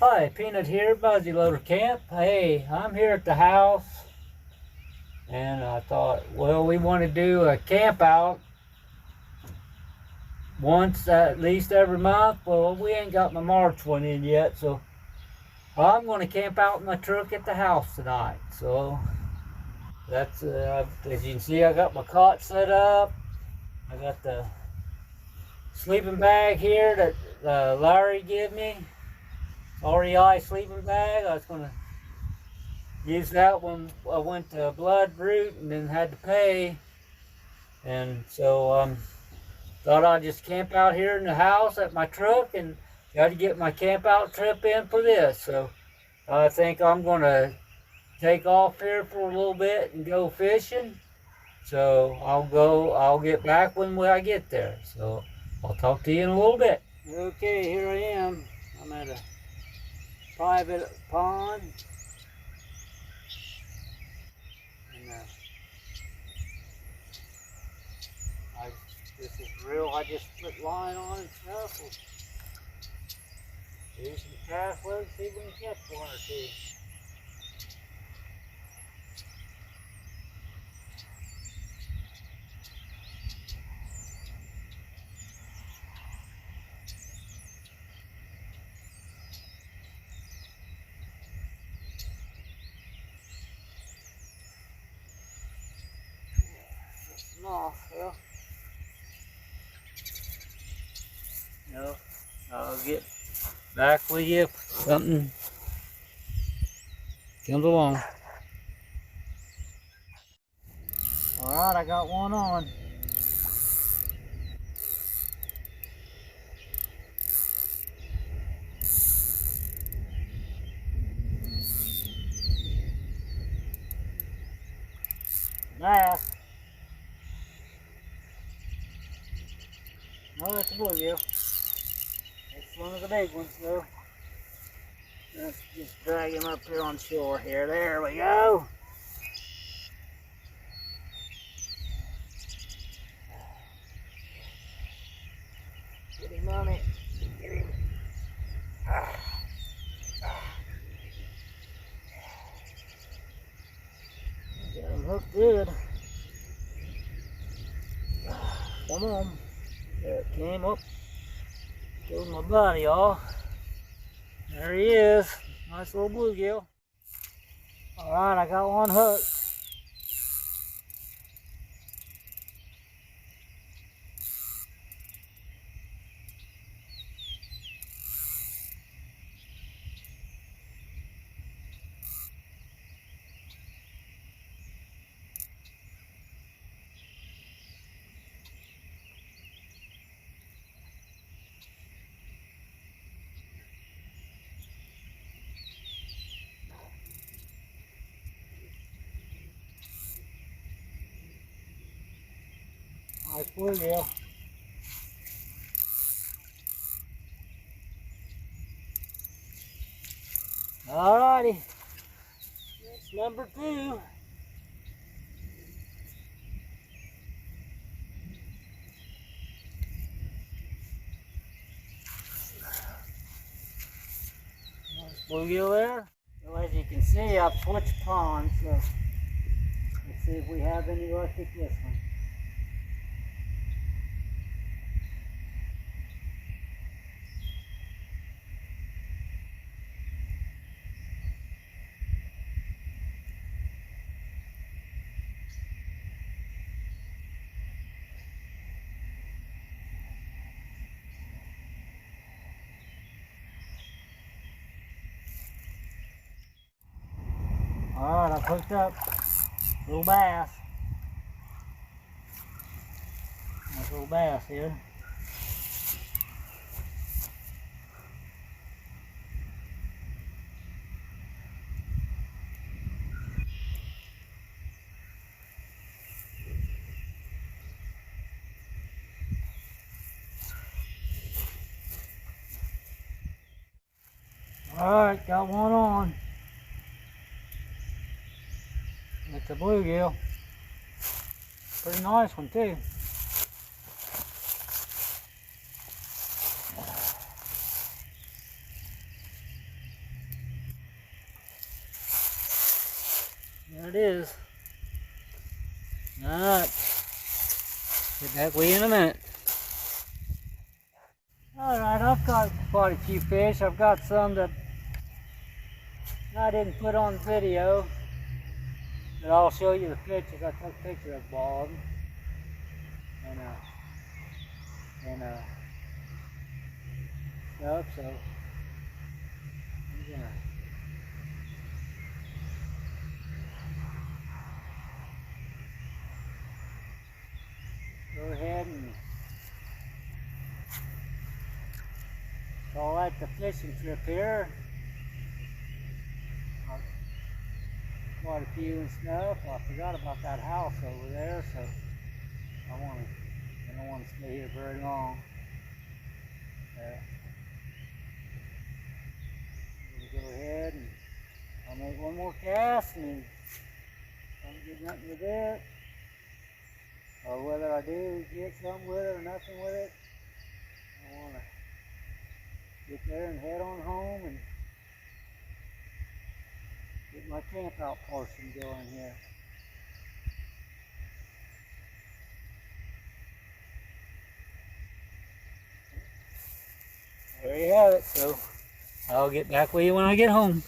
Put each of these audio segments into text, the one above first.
Hi, Peanut here, Buzzy Loader Camp. Hey, I'm here at the house, and I thought, well, we want to do a camp out once at least every month. Well, we ain't got my March one in yet, so I'm going to camp out in my truck at the house tonight. So that's, as you can see, I got my cot set up. I got the sleeping bag here that Larry gave me, REI sleeping bag. I was going to used that when I went to Bloodroot and then had to pay. And so thought I'd just camp out here in the house at my truck and got to get my camp out trip in for this. So I think I'm going to take off here for a little bit and go fishing. So I'll get back when I get there. So I'll talk to you in a little bit. Okay, here I am. I'm at a private pond. And, this is real. I just put line on and stuff. We'll use some cast loads, see if we can catch one or two. Get some off, well. No, I'll get back with you if something comes along. Alright, I got one on. Bass. No, it's a bluegill. It's one of the big ones though. Let's just drag him up here on shore here. There we go. Get him on it. Get him. Got him hooked good. Come on. There it came up. Goes my body off. There he is. Nice little bluegill. Alright, I got one hooked. Nice bluegill. Alrighty, that's number 2. Nice bluegill there. So as you can see, I've switched ponds, so let's see if we have any luck at this one. Alright, I've hooked up little bass. Nice little bass here. Alright, got one on. It's a bluegill. Pretty nice one too. it is. Alright. Get back with you in a minute. Alright, I've got quite a few fish. I've got some that I didn't put on video, but I'll show you the pictures. I took a picture of all of them. And stuff, so I'm gonna go ahead and call that the fishing trip here. Quite a few and stuff. I forgot about that house over there, so I don't want to stay here very long. We'll go ahead and I'll make one more cast, and if I don't get nothing with it, or whether I do get something with it or nothing with it, I want to get there and head on home and get my camp out portion going here. There you have it. So I'll get back with you when I get home.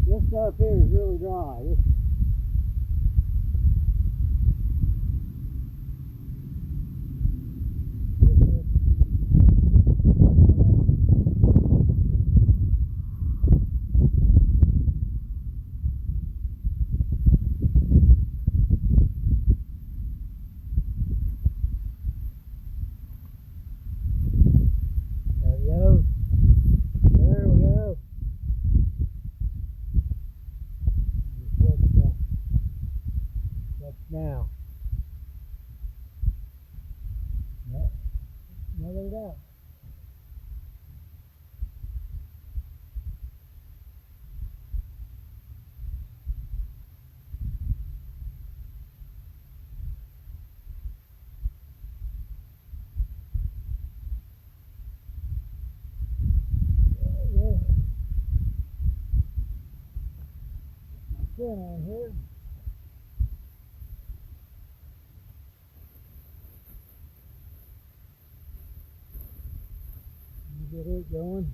This stuff here is really dry. There we go. There we go. What's now? Yep. Another go. On here. Get it going.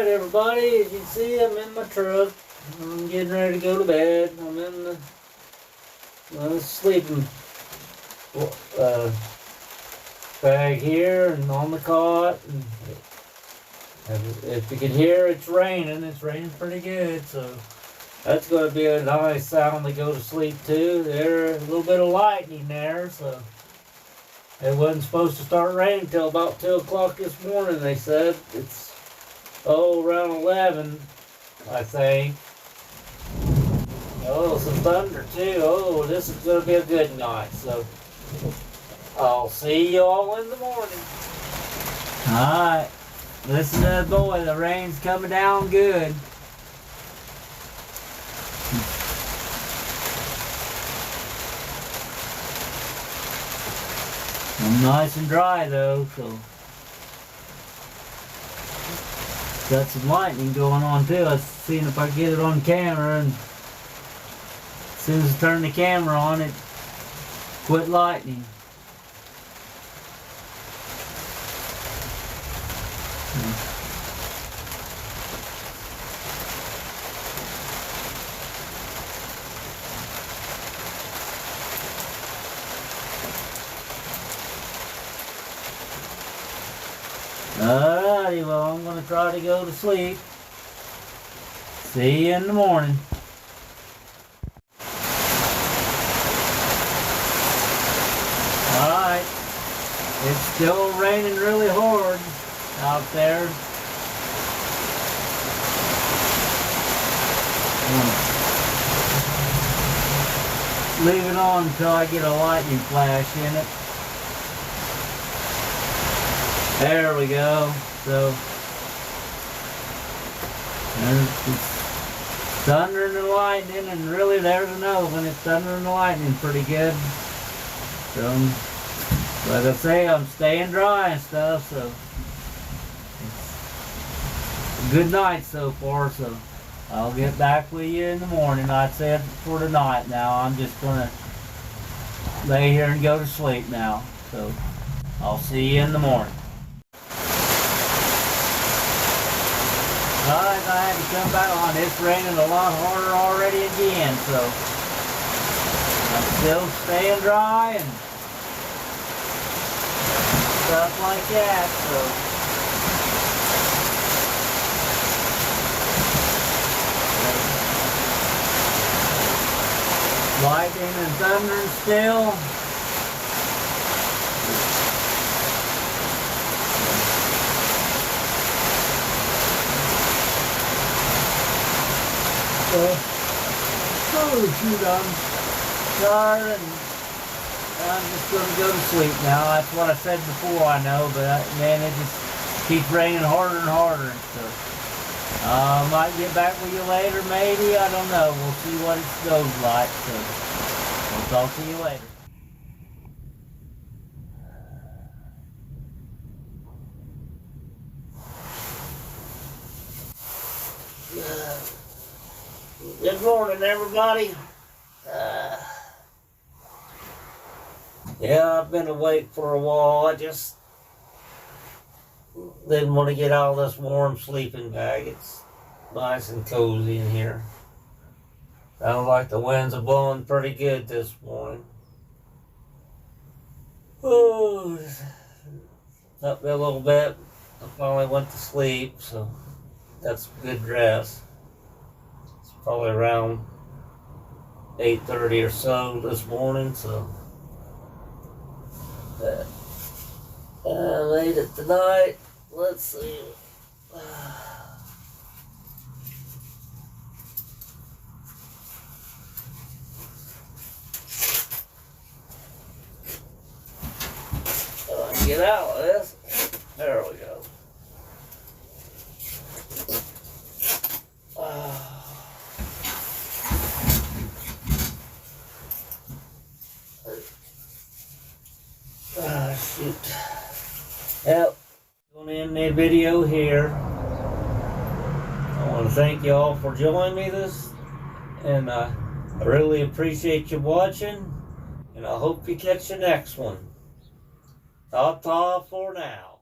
Alright everybody, as you can see, I'm in my truck. I'm getting ready to go to bed. I'm in the sleeping bag here and on the cot. And if you can hear, it's raining. It's raining pretty good, so that's going to be a nice sound to go to sleep too. There's a little bit of lightning there, so it wasn't supposed to start raining till about 2 o'clock this morning, they said. It's around 11, I think. Oh, some thunder too. Oh, this is going to be a good night. So I'll see you all in the morning. Alright. Listen to that boy. The rain's coming down good. Nice and dry though, so got some lightning going on too. I was seeing if I can get it on camera, and as soon as I turn the camera on, it quit lightning. Alrighty, well, I'm going to try to go to sleep. See you in the morning. Alright, it's still raining really hard out there. Leave it on until I get a lightning flash in it. There we go. So it's thundering and lightning, and really there's another one. It's thundering and lightning pretty good. So like I say, I'm staying dry and stuff, so it's a good night so far. So I'll get back with you in the morning. I said for tonight now. I'm just gonna lay here and go to sleep now. So I'll see you in the morning. Alright, I had to come back on. It's raining a lot harder already again, so I'm still staying dry and stuff like that, so lightning and thundering still. Oh shoot, I'm tired and I'm just going to go to sleep now. That's what I said before, I know, but man, it just keeps raining harder and harder and stuff. I might get back with you later, maybe. I don't know. We'll see what it goes like. So we'll talk to you later. Good morning, everybody. Yeah, I've been awake for a while. I just didn't want to get out of this warm sleeping bag. It's nice and cozy in here. Sounds like the winds are blowing pretty good this morning. Oh, up a little bit. I finally went to sleep, so that's a good rest. Probably around 8:30 or so this morning, so I made it tonight. Let's see. Get out of this. There we go. Shoot. Yep. Going to end the video here. I want to thank you all for joining me and I really appreciate you watching, and I hope you catch the next one. Ta-ta for now.